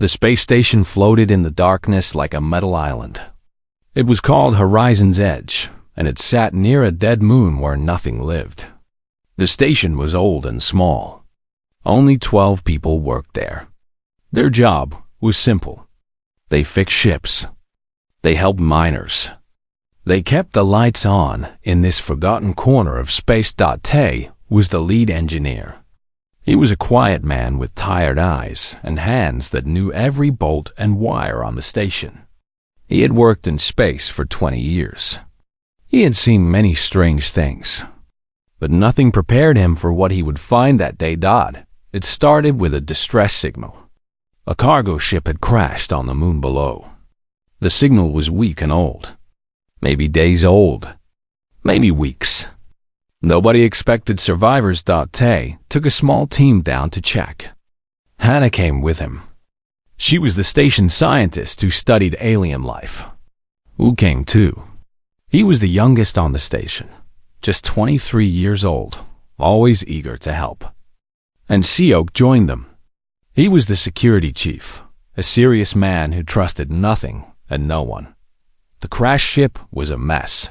The space station floated in the darkness like a metal island. It was called Horizon's Edge, and it sat near a dead moon where nothing lived. The station was old and small. Only 12 people worked there. Their job was simple. They fixed ships. They helped miners. They kept the lights on in this forgotten corner of space. Tay was the lead engineer. He was a quiet man with tired eyes and hands that knew every bolt and wire on the station. He had worked in space for 20 years. He had seen many strange things, but nothing prepared him for what he would find that day. It started with a distress signal. A cargo ship had crashed on the moon below. The signal was weak and old. Maybe days old. Maybe weeks. Nobody expected survivors. Tay took a small team down to check. Hannah came with him. She was the station scientist who studied alien life. Wu came too. He was the youngest on the station, just 23 years old, always eager to help. And Seok joined them. He was the security chief, a serious man who trusted nothing and no one. The crashed ship was a mess.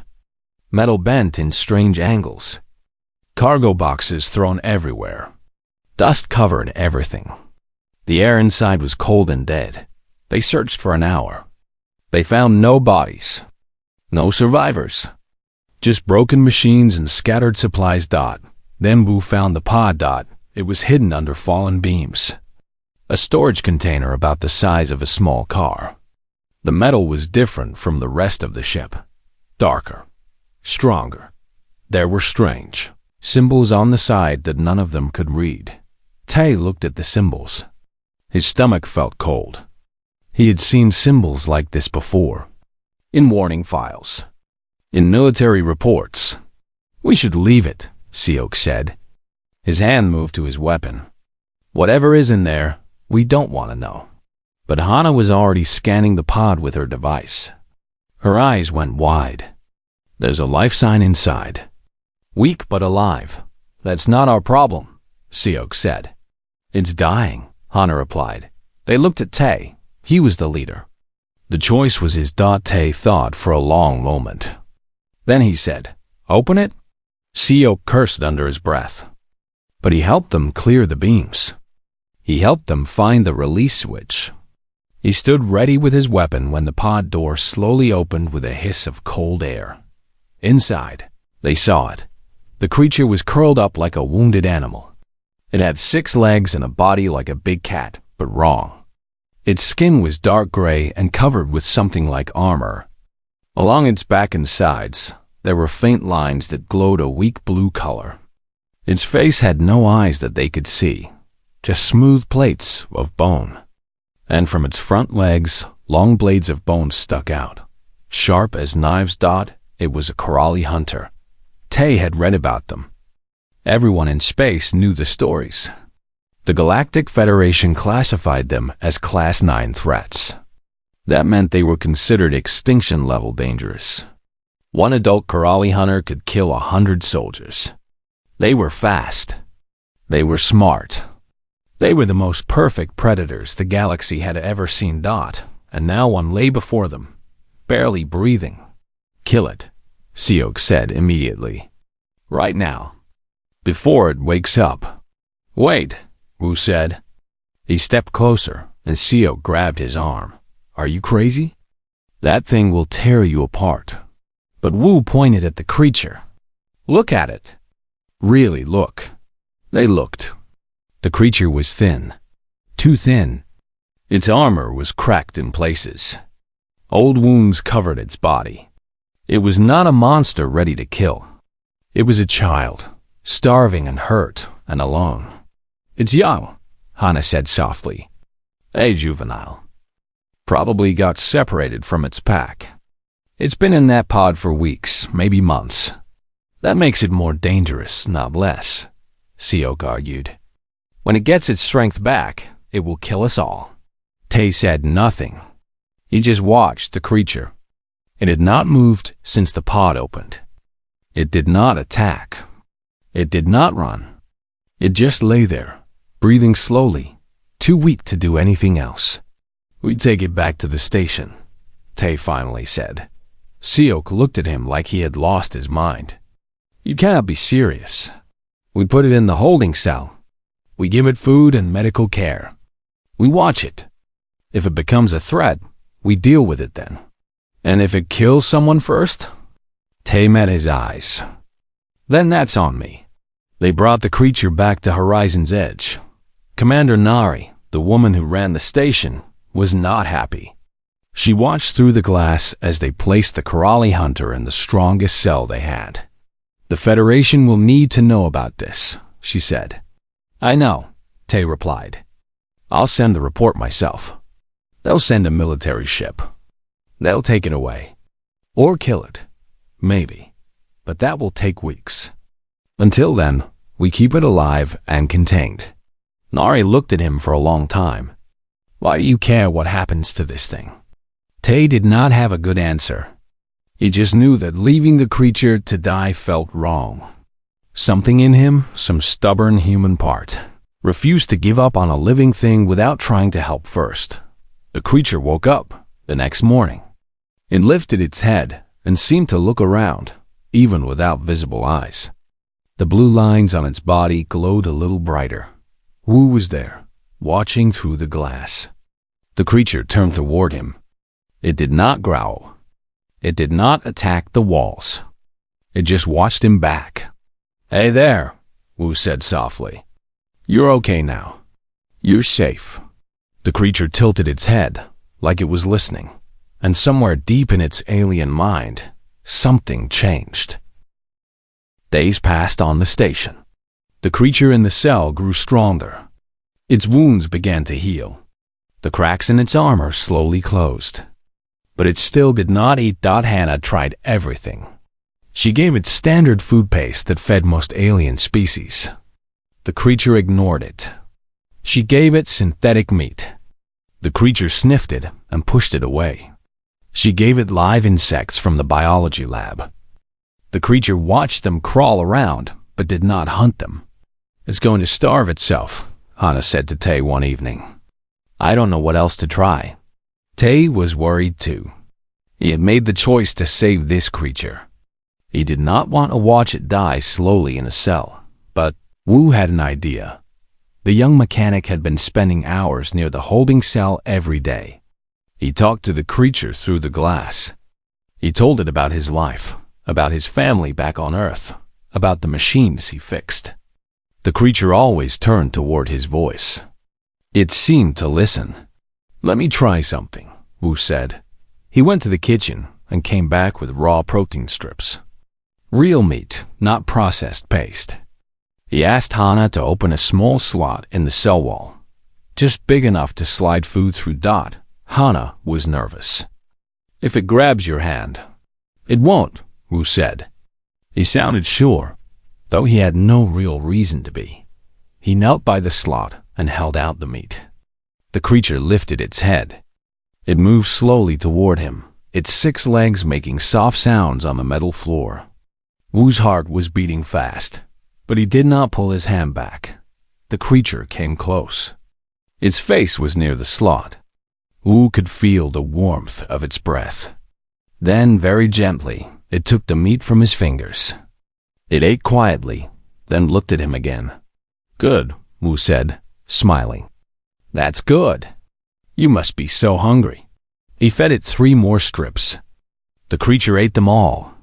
Metal bent in strange angles. Cargo boxes thrown everywhere. Dust covered everything. The air inside was cold and dead. They searched for an hour. They found no bodies. No survivors. Just broken machines and scattered supplies. Then Wu found the pod. It was hidden under fallen beams. A storage container about the size of a small car. The metal was different from the rest of the ship. Darker. Stronger. There were strange symbols on the side that none of them could read. Tay looked at the symbols. His stomach felt cold. He had seen symbols like this before. In warning files. In military reports. "We should leave it," Seok said. His hand moved to his weapon. "Whatever is in there, we don't want to know." But Hana was already scanning the pod with her device. Her eyes went wide. "There's a life sign inside. Weak but alive. That's not our problem," Seok said. "It's dying," Hana replied. They looked at Tay. He was the leader. The choice was his. Tay thought for a long moment. Then he said, "Open it?" Seok cursed under his breath. But he helped them clear the beams. He helped them find the release switch. He stood ready with his weapon when the pod door slowly opened with a hiss of cold air. Inside, they saw it. The creature was curled up like a wounded animal. It had 6 legs and a body like a big cat, but wrong. Its skin was dark gray and covered with something like armor. Along its back and sides, there were faint lines that glowed a weak blue color. Its face had no eyes that they could see, just smooth plates of bone. And from its front legs, long blades of bone stuck out. Sharp as knives. It was a Corelli hunter. Tay had read about them. Everyone in space knew the stories. The Galactic Federation classified them as Class 9 threats. That meant they were considered extinction-level dangerous. One adult Corelli hunter could kill 100 soldiers. They were fast. They were smart. They were the most perfect predators the galaxy had ever seen. And now one lay before them, barely breathing. "Kill it," Seok said immediately. "Right now. Before it wakes up." "Wait," Wu said. He stepped closer, and Seok grabbed his arm. "Are you crazy? That thing will tear you apart." But Wu pointed at the creature. "Look at it." "Really, look." They looked. The creature was thin. Too thin. Its armor was cracked in places. Old wounds covered its body. It was not a monster ready to kill. It was a child, starving and hurt and alone. "It's young," Hana said softly. "A juvenile. Probably got separated from its pack. It's been in that pod for weeks, maybe months. That makes it more dangerous, not less," Seok argued. "When it gets its strength back, it will kill us all." Tay said nothing. He just watched the creature. It had not moved since the pod opened. It did not attack. It did not run. It just lay there, breathing slowly, too weak to do anything else. "We take it back to the station," Tay finally said. Seok looked at him like he had lost his mind. "You cannot be serious. We put it in the holding cell. We give it food and medical care. We watch it. If it becomes a threat, we deal with it then. And if it kills someone first?" Tay met his eyes. "Then that's on me." They brought the creature back to Horizon's Edge. Commander Nari, the woman who ran the station, was not happy. She watched through the glass as they placed the Corrali hunter in the strongest cell they had. "The Federation will need to know about this," she said. "I know," Tay replied. "I'll send the report myself. They'll send a military ship. They'll take it away. Or kill it. Maybe. But that will take weeks. Until then, we keep it alive and contained." Nari looked at him for a long time. "Why do you care what happens to this thing?" Tay did not have a good answer. He just knew that leaving the creature to die felt wrong. Something in him, some stubborn human part, refused to give up on a living thing without trying to help first. The creature woke up the next morning. It lifted its head and seemed to look around, even without visible eyes. The blue lines on its body glowed a little brighter. Wu was there, watching through the glass. The creature turned toward him. It did not growl. It did not attack the walls. It just watched him back. "Hey there," Wu said softly. "You're okay now. You're safe." The creature tilted its head, like it was listening, and somewhere deep in its alien mind, something changed. Days passed on the station. The creature in the cell grew stronger. Its wounds began to heal. The cracks in its armor slowly closed. But it still did not eat. Hannah tried everything. She gave it standard food paste that fed most alien species. The creature ignored it. She gave it synthetic meat. The creature sniffed it and pushed it away. She gave it live insects from the biology lab. The creature watched them crawl around, but did not hunt them. "It's going to starve itself," Hannah said to Tay one evening. "I don't know what else to try." Tay was worried too. He had made the choice to save this creature. He did not want to watch it die slowly in a cell, but Wu had an idea. The young mechanic had been spending hours near the holding cell every day. He talked to the creature through the glass. He told it about his life, about his family back on Earth, about the machines he fixed. The creature always turned toward his voice. It seemed to listen. "Let me try something," Wu said. He went to the kitchen and came back with raw protein strips. Real meat, not processed paste. He asked Hannah to open a small slot in the cell wall, just big enough to slide food through. Hannah was nervous. "If it grabs your hand." "It won't," Wu said. He sounded sure, though he had no real reason to be. He knelt by the slot and held out the meat. The creature lifted its head. It moved slowly toward him, its 6 legs making soft sounds on the metal floor. Wu's heart was beating fast, but he did not pull his hand back. The creature came close. Its face was near the slot. Wu could feel the warmth of its breath. Then, very gently, it took the meat from his fingers. It ate quietly, then looked at him again. "Good," Wu said, smiling. "That's good. You must be so hungry." He fed it 3 more strips. The creature ate them all.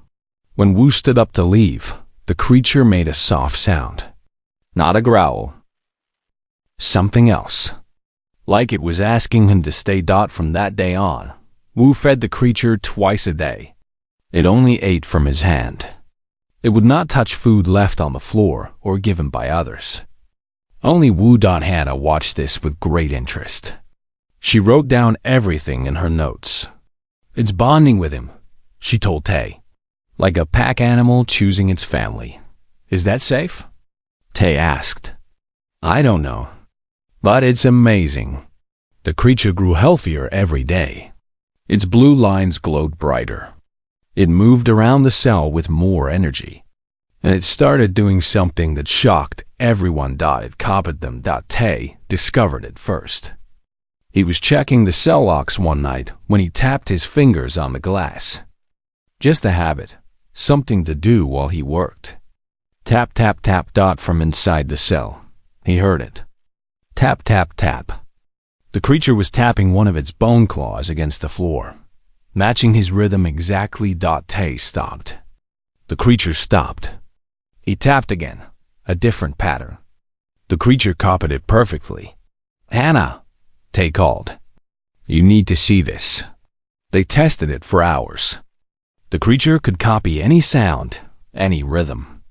When Wu stood up to leave, the creature made a soft sound. Not a growl. Something else. Like it was asking him to stay. From that day on, Wu fed the creature twice a day. It only ate from his hand. It would not touch food left on the floor or given by others. Only Wu. Hannah watched this with great interest. She wrote down everything in her notes. "It's bonding with him," she told Tay. "Like a pack animal choosing its family. Is that safe?" Tay asked. "I don't know. But it's amazing." The creature grew healthier every day. Its blue lines glowed brighter. It moved around the cell with more energy. And it started doing something that shocked everyone. It copied them. Tay discovered it first. He was checking the cell locks one night when he tapped his fingers on the glass. Just a habit, something to do while he worked. Tap, tap, tap, dot from inside the cell. He heard it. Tap, tap, tap. The creature was tapping one of its bone claws against the floor. Matching his rhythm exactly. Tay stopped. The creature stopped. He tapped again, a different pattern. The creature copied it perfectly. "Hannah," Tay called. "You need to see this." They tested it for hours. The creature could copy any sound, any rhythm.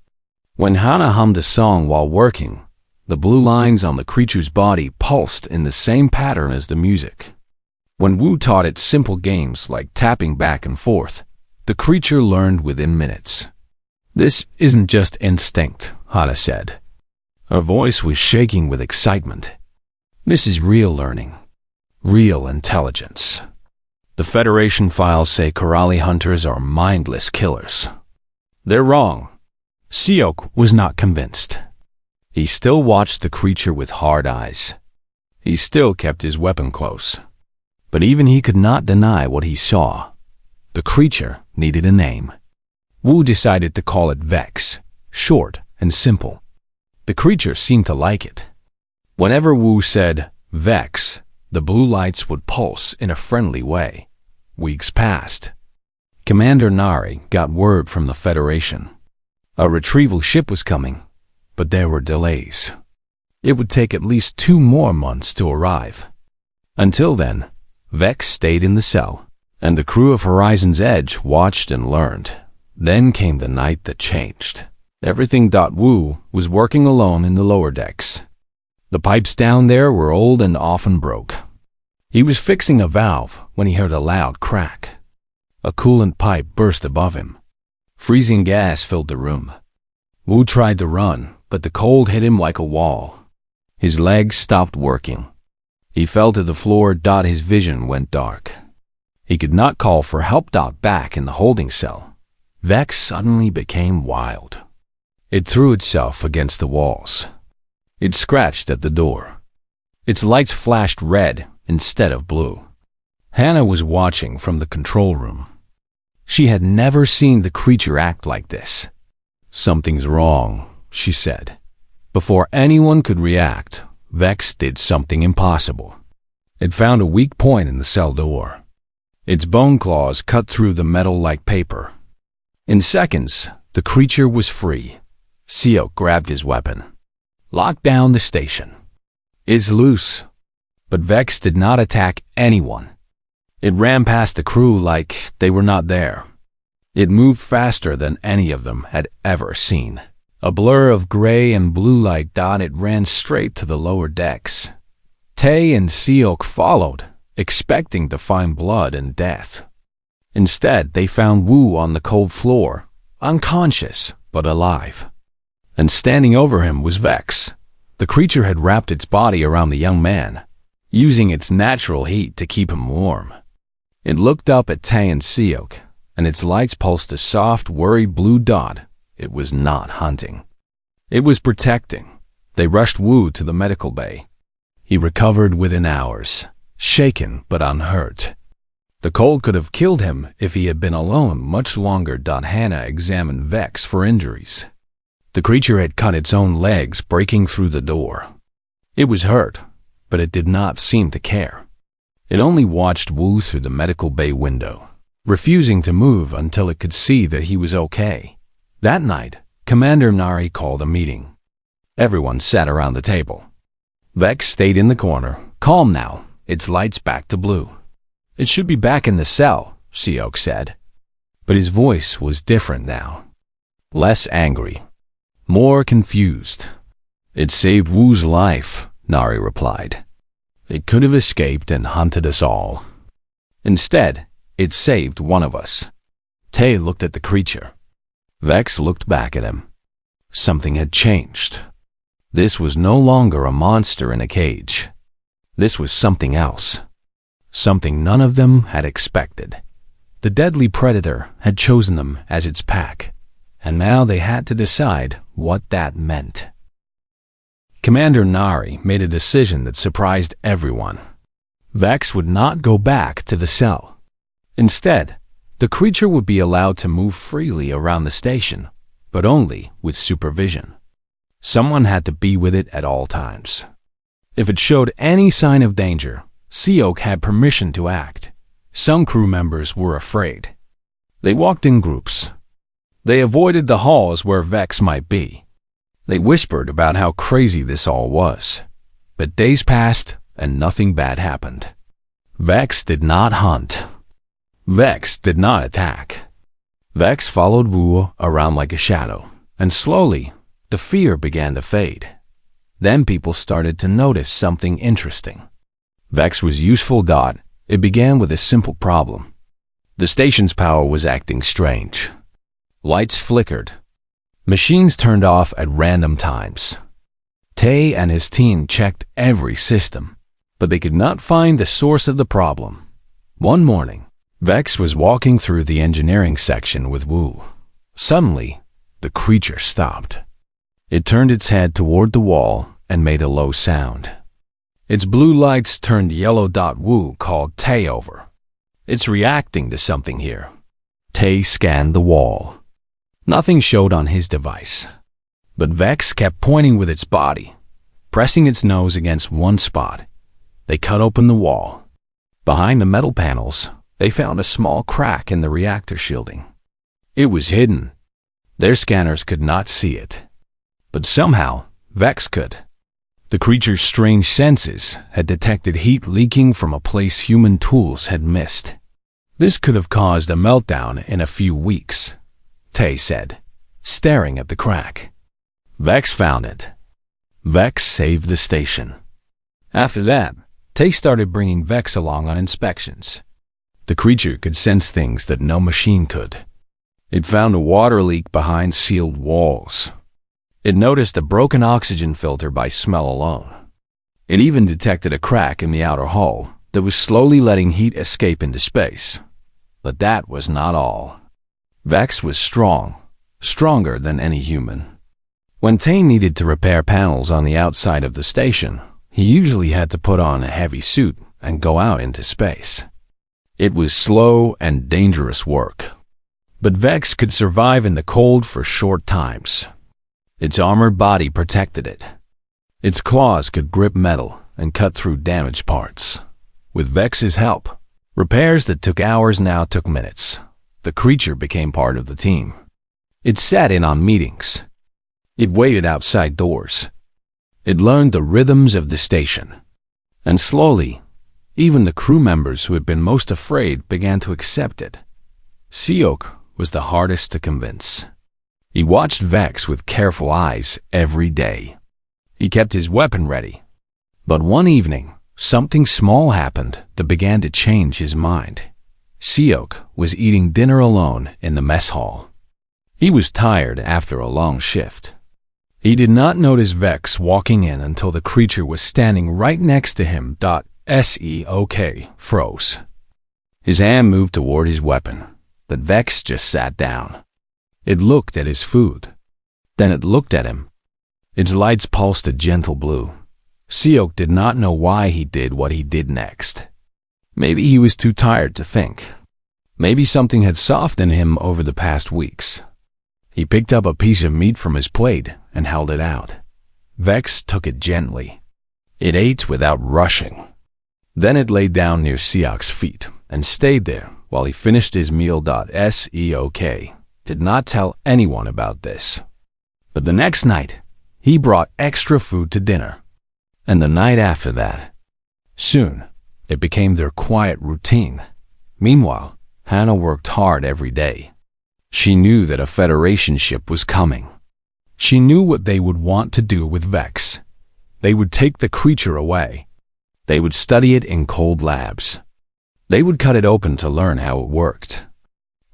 When Hannah hummed a song while working, the blue lines on the creature's body pulsed in the same pattern as the music. When Wu taught it simple games like tapping back and forth, the creature learned within minutes. "This isn't just instinct," Hannah said. Her voice was shaking with excitement. "This is real learning, real intelligence. The Federation files say Corrali hunters are mindless killers. They're wrong." Siok was not convinced. He still watched the creature with hard eyes. He still kept his weapon close. But even he could not deny what he saw. The creature needed a name. Wu decided to call it Vex, short and simple. The creature seemed to like it. Whenever Wu said Vex, the blue lights would pulse in a friendly way. Weeks passed. Commander Nari got word from the Federation. A retrieval ship was coming, but there were delays. It would take at least 2 more months to arrive. Until then, Vex stayed in the cell, and the crew of Horizon's Edge watched and learned. Then came the night that changed. Everything. Wu was working alone in the lower decks. The pipes down there were old and often broke. He was fixing a valve when he heard a loud crack. A coolant pipe burst above him. Freezing gas filled the room. Wu tried to run, but the cold hit him like a wall. His legs stopped working. He fell to the floor. His vision went dark. He could not call for help. Back in the holding cell, Vex suddenly became wild. It threw itself against the walls. It scratched at the door. Its lights flashed red instead of blue. Hannah was watching from the control room. She had never seen the creature act like this. "Something's wrong," she said. Before anyone could react, Vex did something impossible. It found a weak point in the cell door. Its bone claws cut through the metal like paper. In seconds, the creature was free. Siok grabbed his weapon. "Lock down the station. It's loose." But Vex did not attack anyone. It ran past the crew like they were not there. It moved faster than any of them had ever seen. A blur of gray and blue light. It ran straight to the lower decks. Tay and Siok followed, expecting to find blood and death. Instead, they found Wu on the cold floor, unconscious but alive. And standing over him was Vex. The creature had wrapped its body around the young man, using its natural heat to keep him warm. It looked up at Tay and Siok, and its lights pulsed a soft, worried blue dot. It was not hunting. It was protecting. They rushed Wu to the medical bay. He recovered within hours, shaken but unhurt. The cold could have killed him if he had been alone much longer. Hannah examined Vex for injuries. The creature had cut its own legs breaking through the door. It was hurt, but it did not seem to care. It only watched Wu through the medical bay window, refusing to move until it could see that he was okay. That night, Commander Nari called a meeting. Everyone sat around the table. Vex stayed in the corner, calm now, its lights back to blue. "It should be back in the cell," Siok said. But his voice was different now. Less angry, more confused. "It saved Wu's life," Nari replied. "It could have escaped and hunted us all. Instead, it saved one of us." Tay looked at the creature. Vex looked back at him. Something had changed. This was no longer a monster in a cage. This was something else. Something none of them had expected. The deadly predator had chosen them as its pack, and now they had to decide what that meant. Commander Nari made a decision that surprised everyone. Vex would not go back to the cell. Instead, the creature would be allowed to move freely around the station, but only with supervision. Someone had to be with it at all times. If it showed any sign of danger, Seok had permission to act. Some crew members were afraid. They walked in groups. They avoided the halls where Vex might be. They whispered about how crazy this all was. But days passed and nothing bad happened. Vex did not hunt. Vex did not attack. Vex followed Wu around like a shadow, and slowly, the fear began to fade. Then people started to notice something interesting. Vex was useful. It began with a simple problem. The station's power was acting strange. Lights flickered. Machines turned off at random times. Tay and his team checked every system, but they could not find the source of the problem. One morning, Vex was walking through the engineering section with Wu. Suddenly, the creature stopped. It turned its head toward the wall and made a low sound. Its blue lights turned yellow. Wu called Tay over. It's reacting to something here. Tay scanned the wall. Nothing showed on his device. But Vex kept pointing with its body, pressing its nose against one spot. They cut open the wall. Behind the metal panels, they found a small crack in the reactor shielding. It was hidden. Their scanners could not see it. But somehow, Vex could. The creature's strange senses had detected heat leaking from a place human tools had missed. This could have caused a meltdown in a few weeks, Tay said, staring at the crack. Vex found it. Vex saved the station. After that, Tay started bringing Vex along on inspections. The creature could sense things that no machine could. It found a water leak behind sealed walls. It noticed a broken oxygen filter by smell alone. It even detected a crack in the outer hull that was slowly letting heat escape into space. But that was not all. Vex was strong, stronger than any human. When Tay needed to repair panels on the outside of the station, he usually had to put on a heavy suit and go out into space. It was slow and dangerous work. But Vex could survive in the cold for short times. Its armored body protected it. Its claws could grip metal and cut through damaged parts. With Vex's help, repairs that took hours now took minutes. The creature became part of the team. It sat in on meetings. It waited outside doors. It learned the rhythms of the station. And slowly, even the crew members who had been most afraid began to accept it. Seok was the hardest to convince. He watched Vex with careful eyes every day. He kept his weapon ready. But one evening, something small happened that began to change his mind. Seok was eating dinner alone in the mess hall. He was tired after a long shift. He did not notice Vex walking in until the creature was standing right next to him. Seok froze. His hand moved toward his weapon, but Vex just sat down. It looked at his food. Then it looked at him. Its lights pulsed a gentle blue. Seok did not know why he did what he did next. Maybe he was too tired to think. Maybe something had softened him over the past weeks. He picked up a piece of meat from his plate and held it out. Vex took it gently. It ate without rushing. Then it lay down near Seok's feet and stayed there while he finished his meal. Seok did not tell anyone about this. But the next night, he brought extra food to dinner. And the night after that. Soon, it became their quiet routine. Meanwhile, Hannah worked hard every day. She knew that a Federation ship was coming. She knew what they would want to do with Vex. They would take the creature away. They would study it in cold labs. They would cut it open to learn how it worked.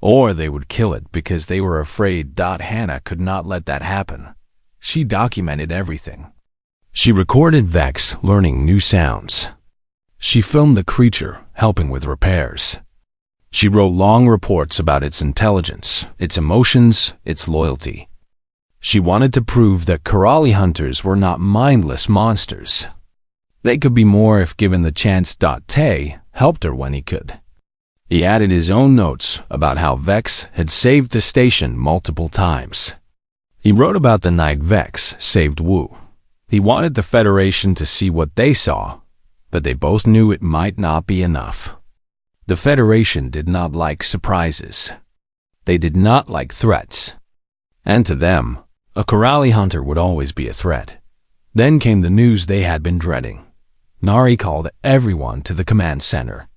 Or they would kill it because they were afraid. Hannah could not let that happen. She documented everything. She recorded Vex learning new sounds. She filmed the creature helping with repairs. She wrote long reports about its intelligence, its emotions, its loyalty. She wanted to prove that Corelli hunters were not mindless monsters. They could be more if given the chance. Tay helped her when he could. He added his own notes about how Vex had saved the station multiple times. He wrote about the night Vex saved Wu. He wanted the Federation to see what they saw, but they both knew it might not be enough. The Federation did not like surprises. They did not like threats. And to them, a Corrali hunter would always be a threat. Then came the news they had been dreading. Nari called everyone to the command center.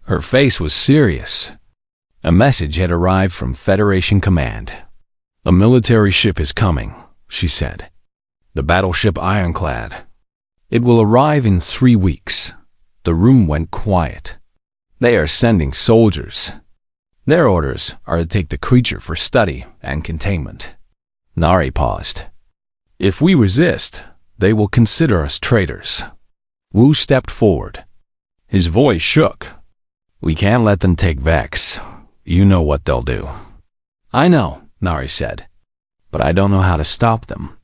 Her face was serious. A message had arrived from Federation Command. "A military ship is coming," she said. "The battleship Ironclad. It will arrive in 3 weeks." The room went quiet. "They are sending soldiers. Their orders are to take the creature for study and containment." Nari paused. "If we resist, they will consider us traitors." Wu stepped forward. His voice shook. "We can't let them take Vex. You know what they'll do." "I know," Nari said, "but I don't know how to stop them."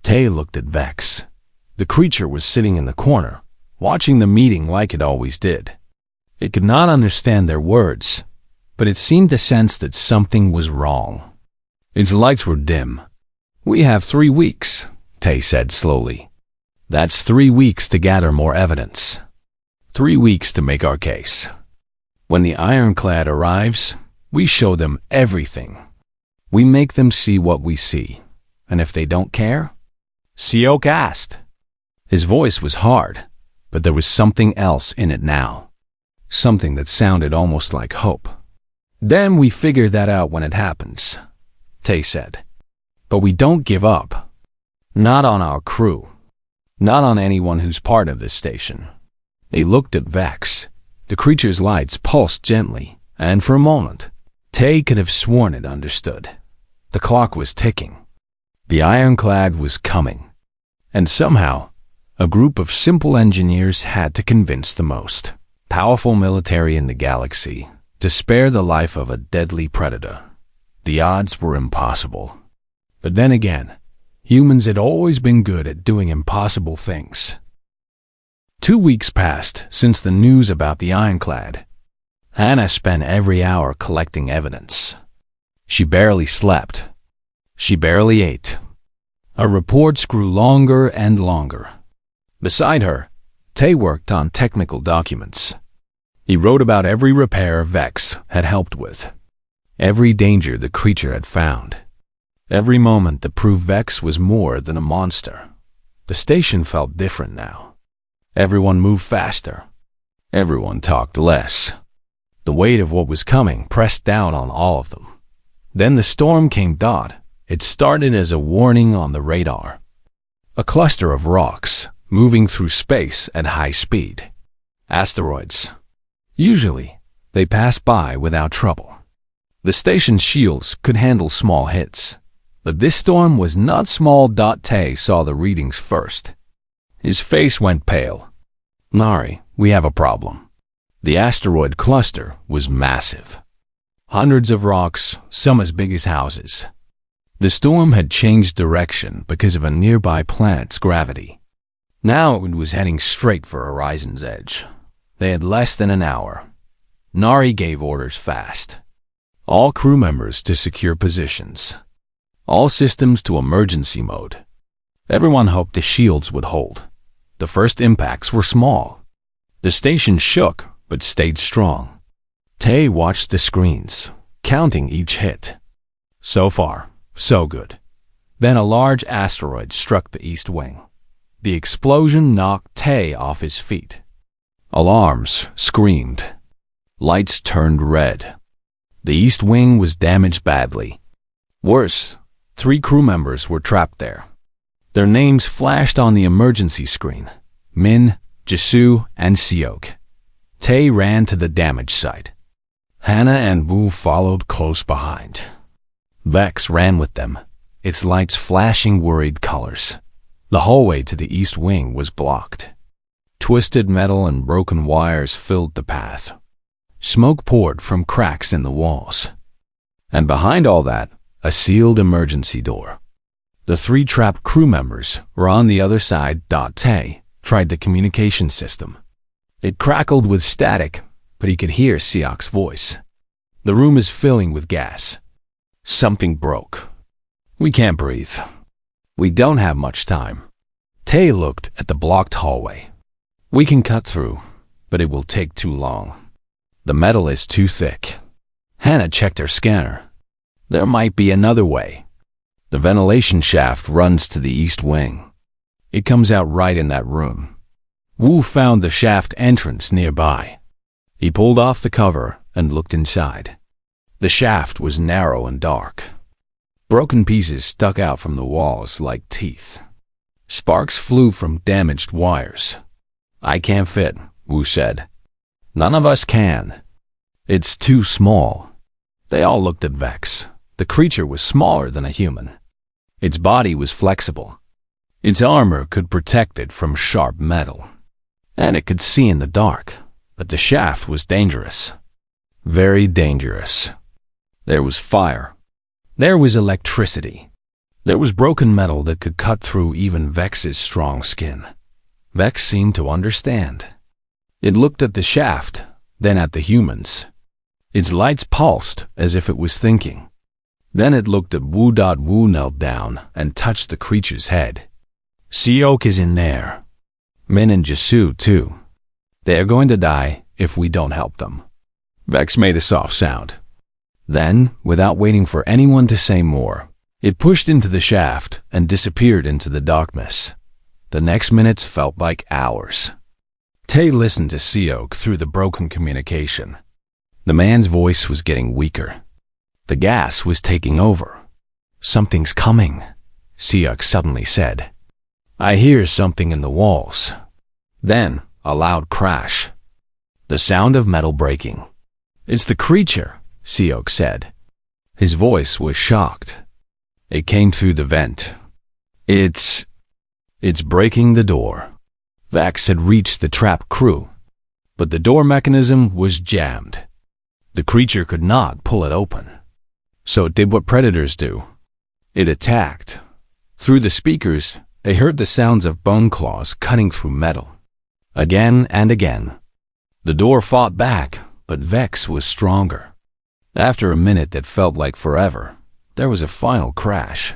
Tay looked at Vex. The creature was sitting in the corner, watching the meeting like it always did. It could not understand their words, but it seemed to sense that something was wrong. Its lights were dim. "We have 3 weeks," Tay said slowly. "That's 3 weeks to gather more evidence. 3 weeks to make our case. When the Ironclad arrives, we show them everything. We make them see what we see. And if they don't care?" Siok asked. His voice was hard, but there was something else in it now. Something that sounded almost like hope. "Then we figure that out when it happens," Tay said. "But we don't give up. Not on our crew. Not on anyone who's part of this station." They looked at Vex. The creature's lights pulsed gently, and for a moment, Tay could have sworn it understood. The clock was ticking. The Ironclad was coming. And somehow, a group of simple engineers had to convince the most powerful military in the galaxy to spare the life of a deadly predator. The odds were impossible. But then again, humans had always been good at doing impossible things. 2 weeks passed since the news about the Ironclad. Hannah spent every hour collecting evidence. She barely slept. She barely ate. Her reports grew longer and longer. Beside her, Tay worked on technical documents. He wrote about every repair Vex had helped with, every danger the creature had found, every moment that proved Vex was more than a monster. The station felt different now. Everyone moved faster. Everyone talked less. The weight of what was coming pressed down on all of them. Then the storm came. It started as a warning on the radar. A cluster of rocks moving through space at high speed. Asteroids. Usually, they pass by without trouble. The station's shields could handle small hits. But this storm was not small. Tay saw the readings first. His face went pale. "Nari, we have a problem." The asteroid cluster was massive. Hundreds of rocks, some as big as houses. The storm had changed direction because of a nearby planet's gravity. Now it was heading straight for Horizon's edge. They had less than an hour. Nari gave orders fast. All crew members to secure positions. All systems to emergency mode. Everyone hoped the shields would hold. The first impacts were small. The station shook, but stayed strong. Tay watched the screens, counting each hit. So far, so good. Then a large asteroid struck the east wing. The explosion knocked Tay off his feet. Alarms screamed. Lights turned red. The east wing was damaged badly. Worse, 3 crew members were trapped there. Their names flashed on the emergency screen: Min, Jisoo, and Siok. Tay ran to the damage site. Hannah and Wu followed close behind. Vex ran with them, its lights flashing worried colors. The hallway to the east wing was blocked. Twisted metal and broken wires filled the path. Smoke poured from cracks in the walls. And behind all that, a sealed emergency door. The 3 trapped crew members were on the other side. Tay tried the communication system. It crackled with static, but he could hear Siok's voice. The room is filling with gas. Something broke. We can't breathe. We don't have much time. Tay looked at the blocked hallway. We can cut through, but it will take too long. The metal is too thick. Hannah checked her scanner. There might be another way. The ventilation shaft runs to the east wing. It comes out right in that room. Wu found the shaft entrance nearby. He pulled off the cover and looked inside. The shaft was narrow and dark. Broken pieces stuck out from the walls like teeth. Sparks flew from damaged wires. I can't fit, Wu said. None of us can. It's too small. They all looked at Vex. The creature was smaller than a human. Its body was flexible. Its armor could protect it from sharp metal. And it could see in the dark, but the shaft was dangerous. Very dangerous. There was fire. There was electricity. There was broken metal that could cut through even Vex's strong skin. Vex seemed to understand. It looked at the shaft, then at the humans. Its lights pulsed as if it was thinking. Then it looked at Wu. Wu knelt down and touched the creature's head. Siok is in there. Min and Jisu, too. They are going to die if we don't help them. Vex made a soft sound. Then, without waiting for anyone to say more, it pushed into the shaft and disappeared into the darkness. The next minutes felt like hours. Tay listened to Siok through the broken communication. The man's voice was getting weaker. The gas was taking over. Something's coming, Siok suddenly said. I hear something in the walls. Then, a loud crash. The sound of metal breaking. It's the creature, Siok said. His voice was shocked. It came through the vent. It's breaking the door. Vax had reached the trap crew, but the door mechanism was jammed. The creature could not pull it open. So it did what predators do. It attacked. Through the speakers, they heard the sounds of bone claws cutting through metal. Again and again. The door fought back, but Vex was stronger. After a minute that felt like forever, there was a final crash.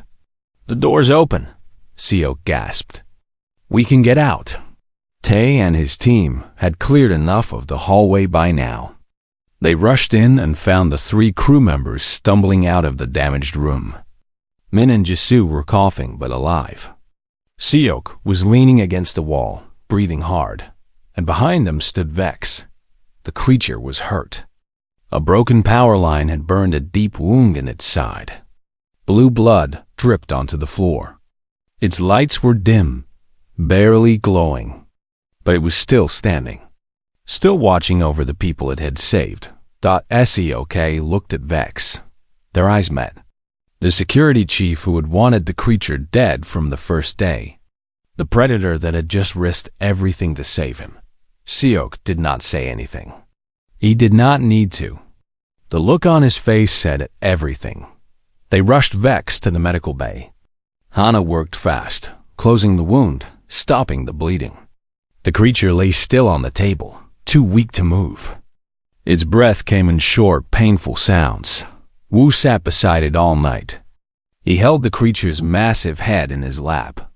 The door's open, Siok gasped. We can get out. Tay and his team had cleared enough of the hallway by now. They rushed in and found the 3 crew members stumbling out of the damaged room. Min and Jisu were coughing but alive. Siok was leaning against the wall, breathing hard, and behind them stood Vex. The creature was hurt. A broken power line had burned a deep wound in its side. Blue blood dripped onto the floor. Its lights were dim, barely glowing, but it was still standing, still watching over the people it had saved. Siok looked at Vex. Their eyes met. The security chief who had wanted the creature dead from the first day. The predator that had just risked everything to save him. Siok did not say anything. He did not need to. The look on his face said everything. They rushed Vex to the medical bay. Hannah worked fast, closing the wound, stopping the bleeding. The creature lay still on the table, too weak to move. Its breath came in short, painful sounds. Wu sat beside it all night. He held the creature's massive head in his lap.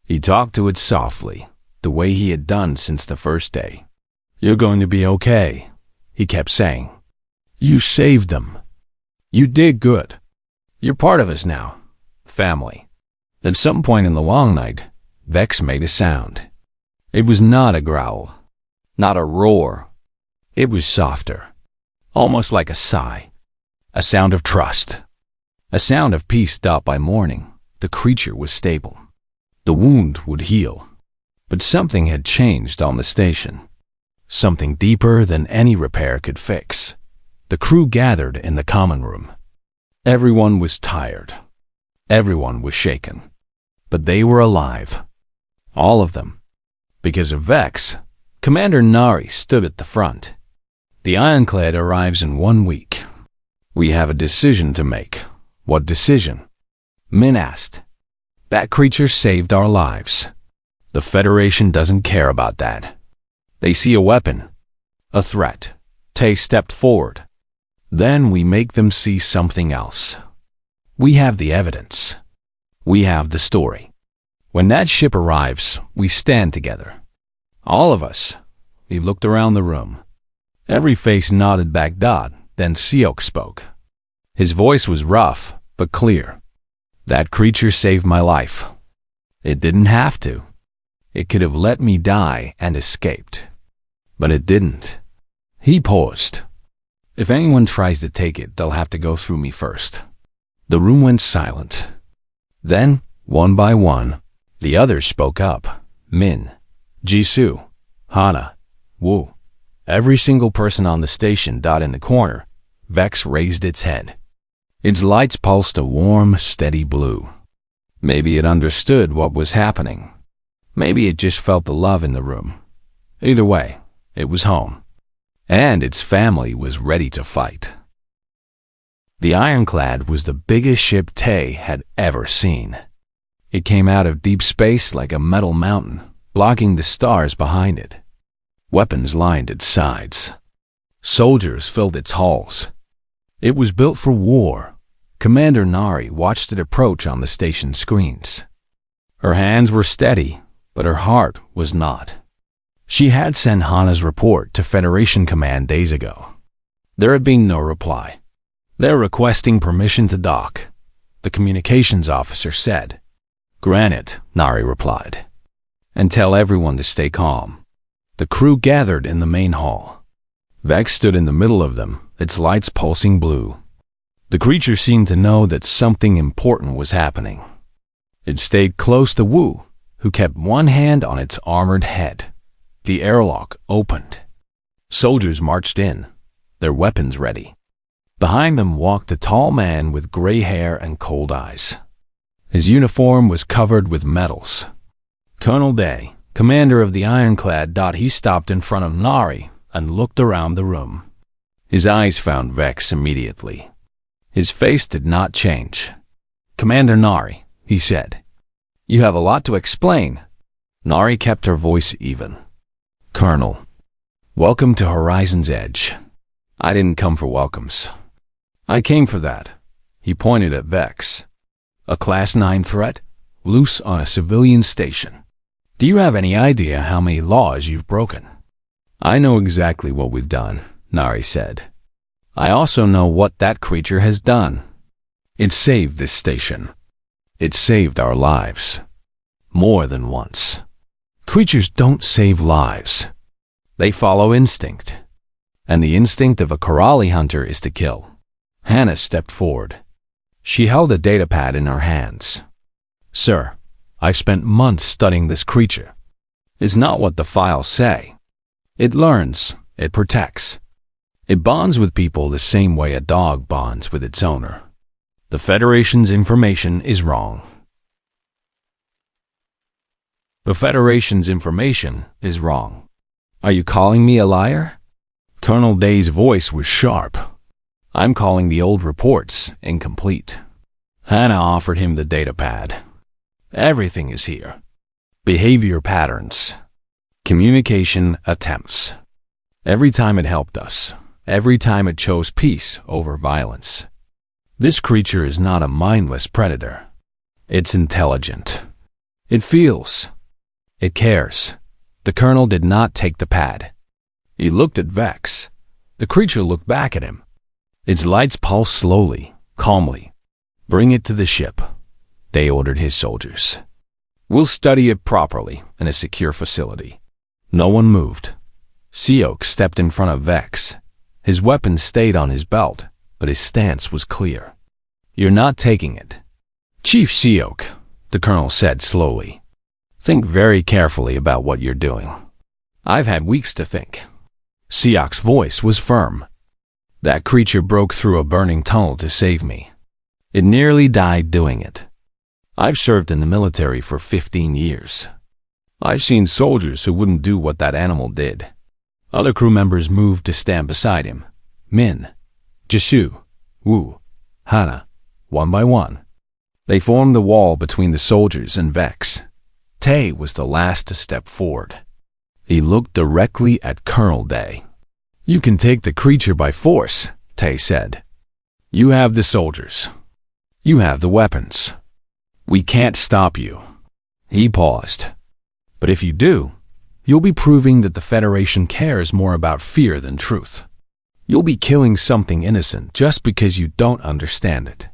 He talked to it softly, the way he had done since the first day. You're going to be okay, he kept saying. You saved them. You did good. You're part of us now. Family. At some point in the long night, Vex made a sound. It was not a growl, not a roar. It was softer, almost like a sigh. A sound of trust. A sound of peace stopped by morning. The creature was stable. The wound would heal. But something had changed on the station. Something deeper than any repair could fix. The crew gathered in the common room. Everyone was tired. Everyone was shaken. But they were alive. All of them. Because of Vex, Commander Nari stood at the front. The Ironclad arrives in 1 week. We have a decision to make. What decision? Min asked. That creature saved our lives. The Federation doesn't care about that. They see a weapon, a threat. Tay stepped forward. Then we make them see something else. We have the evidence. We have the story. When that ship arrives, we stand together. All of us. We looked around the room. Every face nodded back. Then Seok spoke. His voice was rough, but clear. That creature saved my life. It didn't have to. It could have let me die and escaped. But it didn't. He paused. If anyone tries to take it, they'll have to go through me first. The room went silent. Then, one by one, the others spoke up. Min, Jisoo, Hana, Wu. Every single person on the station. In the corner, Vex raised its head. Its lights pulsed a warm, steady blue. Maybe it understood what was happening. Maybe it just felt the love in the room. Either way, it was home. And its family was ready to fight. The Ironclad was the biggest ship Tay had ever seen. It came out of deep space like a metal mountain, blocking the stars behind it. Weapons lined its sides. Soldiers filled its halls. It was built for war. Commander Nari watched it approach on the station screens. Her hands were steady, but her heart was not. She had sent Hana's report to Federation Command days ago. There had been no reply. They're requesting permission to dock, the communications officer said. Granted, Nari replied. And tell everyone to stay calm. The crew gathered in the main hall. Vex stood in the middle of them, its lights pulsing blue. The creature seemed to know that something important was happening. It stayed close to Wu, who kept one hand on its armored head. The airlock opened. Soldiers marched in, their weapons ready. Behind them walked a tall man with gray hair and cold eyes. His uniform was covered with medals. Colonel Day, commander of the Ironclad. He stopped in front of Nari and looked around the room. His eyes found Vex immediately. His face did not change. Commander Nari, he said. You have a lot to explain. Nari kept her voice even. Colonel, welcome to Horizon's Edge. I didn't come for welcomes. I came for that. He pointed at Vex. A Class 9 threat, loose on a civilian station. Do you have any idea how many laws you've broken? I know exactly what we've done, Nari said. I also know what that creature has done. It saved this station. It saved our lives. More than once. Creatures don't save lives. They follow instinct. And the instinct of a Corrali hunter is to kill. Hannah stepped forward. She held a datapad in her hands. Sir, I've spent months studying this creature. It's not what the files say. It learns. It protects. It bonds with people the same way a dog bonds with its owner. The Federation's information is wrong. The Federation's information is wrong. Are you calling me a liar? Colonel Day's voice was sharp. I'm calling the old reports incomplete. Hannah offered him the datapad. Everything is here. Behavior patterns. Communication attempts. Every time it helped us. Every time it chose peace over violence. This creature is not a mindless predator. It's intelligent. It feels. It cares. The colonel did not take the pad. He looked at Vex. The creature looked back at him. Its lights pulsed slowly, calmly. Bring it to the ship, Day ordered his soldiers. We'll study it properly in a secure facility. No one moved. Seok stepped in front of Vex. His weapon stayed on his belt, but his stance was clear. You're not taking it. Chief Seok, the colonel said slowly. Think very carefully about what you're doing. I've had weeks to think. Seok's voice was firm. That creature broke through a burning tunnel to save me. It nearly died doing it. I've served in the military for 15 years. I've seen soldiers who wouldn't do what that animal did. Other crew members moved to stand beside him. Min, Jisoo, Wu, Hana, one by one. They formed the wall between the soldiers and Vex. Tay was the last to step forward. He looked directly at Colonel Day. "You can take the creature by force," Tay said. "You have the soldiers. You have the weapons. We can't stop you." He paused. "But if you do, you'll be proving that the Federation cares more about fear than truth. You'll be killing something innocent just because you don't understand it."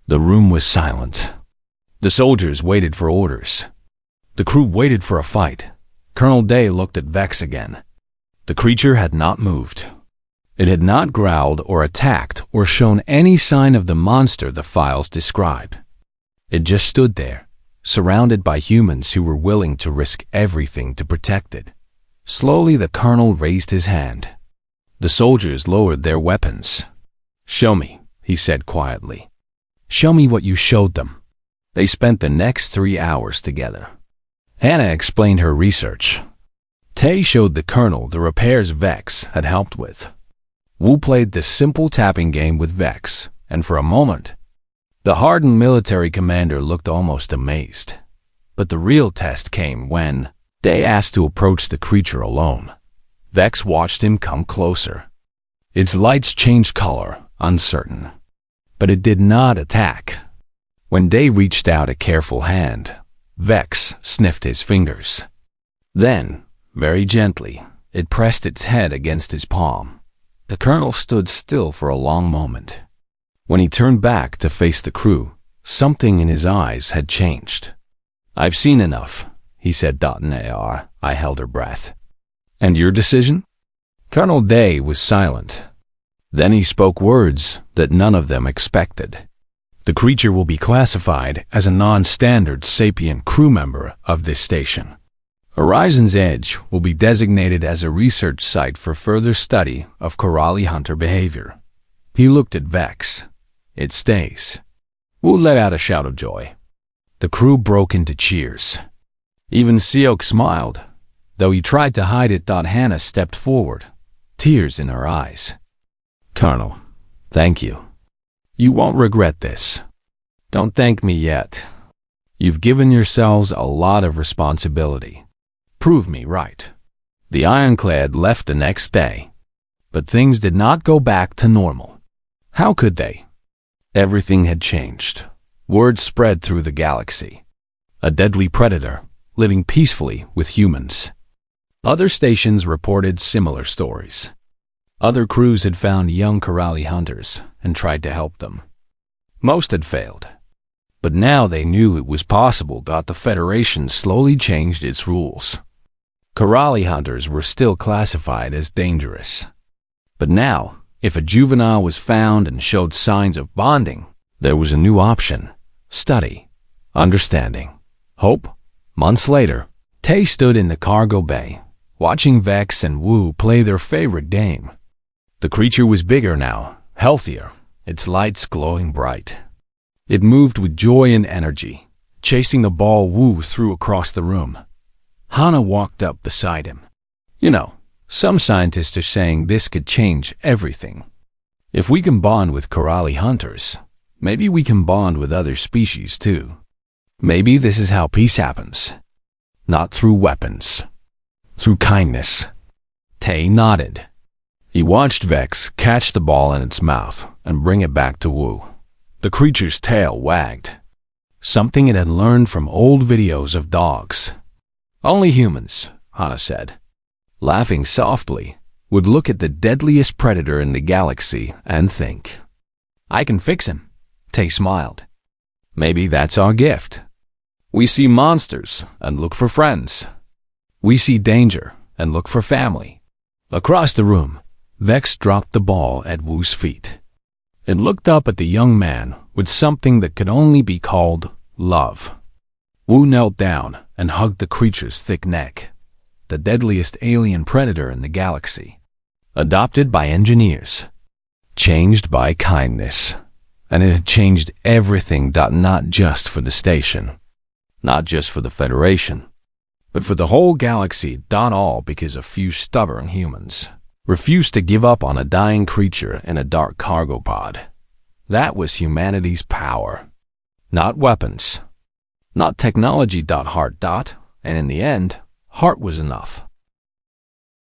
The room was silent. The soldiers waited for orders. The crew waited for a fight. Colonel Day looked at Vex again. The creature had not moved. It had not growled or attacked or shown any sign of the monster the files described. It just stood there, surrounded by humans who were willing to risk everything to protect it. Slowly, the colonel raised his hand. The soldiers lowered their weapons. "Show me," he said quietly. "Show me what you showed them." They spent the next 3 hours together. Hannah explained her research. Tay showed the colonel the repairs Vex had helped with. Wu played the simple tapping game with Vex, and for a moment, the hardened military commander looked almost amazed. But the real test came when Day asked to approach the creature alone. Vex watched him come closer. Its lights changed color, uncertain. But it did not attack. When Day reached out a careful hand, Vex sniffed his fingers. Then, very gently, it pressed its head against his palm. The colonel stood still for a long moment. When he turned back to face the crew, something in his eyes had changed. "I've seen enough," he said. I held her breath. "And your decision?" Colonel Day was silent. Then he spoke words that none of them expected. "The creature will be classified as a non-standard sapient crew member of this station. Horizon's Edge will be designated as a research site for further study of Corrali hunter behavior." He looked at Vex. "It stays." Wu let out a shout of joy. The crew broke into cheers. Even Seok smiled, though he tried to hide it. Hannah stepped forward, tears in her eyes. "Colonel, thank you. You won't regret this." "Don't thank me yet. You've given yourselves a lot of responsibility. Prove me right." The ironclad left the next day. But things did not go back to normal. How could they? Everything had changed. Word spread through the galaxy. A deadly predator living peacefully with humans. Other stations reported similar stories. Other crews had found young Corrali hunters and tried to help them. Most had failed. But now they knew it was possible. The Federation slowly changed its rules. Corrali hunters were still classified as dangerous. But now, if a juvenile was found and showed signs of bonding, there was a new option: study, understanding, hope. Months later, Tay stood in the cargo bay, watching Vex and Wu play their favorite game. The creature was bigger now, healthier, its lights glowing bright. It moved with joy and energy, chasing the ball Wu threw across the room. Hannah walked up beside him. "You know, some scientists are saying this could change everything. If we can bond with Corrali hunters, maybe we can bond with other species too. Maybe this is how peace happens. Not through weapons. Through kindness." Tay nodded. He watched Vex catch the ball in its mouth and bring it back to Wu. The creature's tail wagged. Something it had learned from old videos of dogs. "Only humans," Hannah said. Laughing softly, would look at the deadliest predator in the galaxy and think, "I can fix him." Tay smiled. "Maybe that's our gift. We see monsters and look for friends. We see danger and look for family." Across the room, Vex dropped the ball at Wu's feet. It looked up at the young man with something that could only be called love. Wu knelt down and hugged the creature's thick neck. The deadliest alien predator in the galaxy. Adopted by engineers. Changed by kindness. And it had changed everything. Not just for the station. Not just for the Federation. But for the whole galaxy. All because a few stubborn humans refused to give up on a dying creature in a dark cargo pod. That was humanity's power. Not weapons. Not technology. Heart. and in the end, heart was enough.